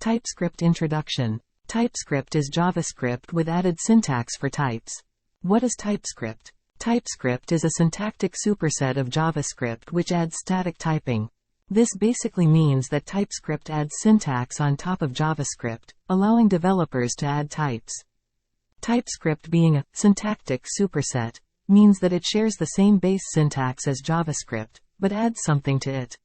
TypeScript Introduction. TypeScript is JavaScript with added syntax for types. What is TypeScript? TypeScript is a syntactic superset of JavaScript which adds static typing. This basically means that TypeScript adds syntax on top of JavaScript, allowing developers to add types. TypeScript being a syntactic superset means that it shares the same base syntax as JavaScript, but adds something to it.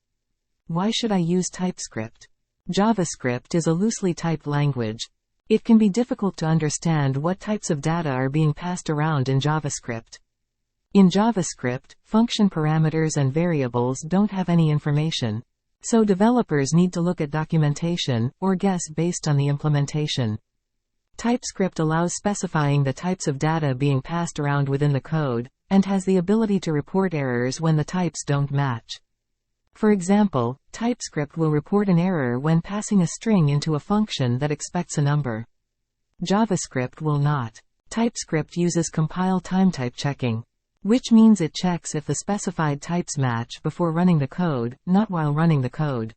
Why should I use TypeScript? JavaScript is a loosely typed language. It can be difficult to understand what types of data are being passed around in JavaScript. In JavaScript, function parameters and variables don't have any information. So developers need to look at documentation, or guess based on the implementation. TypeScript allows specifying the types of data being passed around within the code, and has the ability to report errors when the types don't match. For example, TypeScript will report an error when passing a string into a function that expects a number. JavaScript will not. TypeScript uses compile time type checking, which means it checks if the specified types match before running the code, not while running the code.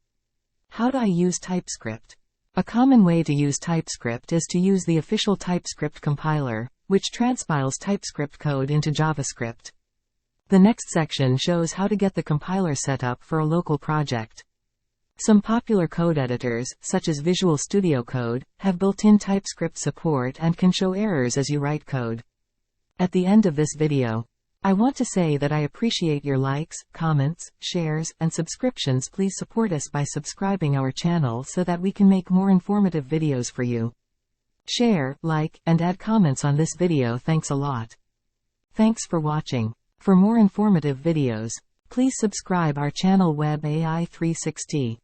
How do I use TypeScript? A common way to use TypeScript is to use the official TypeScript compiler, which transpiles TypeScript code into JavaScript. The next section shows how to get the compiler set up for a local project. Some popular code editors, such as Visual Studio Code, have built-in TypeScript support and can show errors as you write code. At the end of this video, I want to say that I appreciate your likes, comments, shares, and subscriptions. Please support us by subscribing our channel so that we can make more informative videos for you. Share, like, and add comments on this video. Thanks a lot. Thanks for watching. For more informative videos, please subscribe our channel Web AI 360.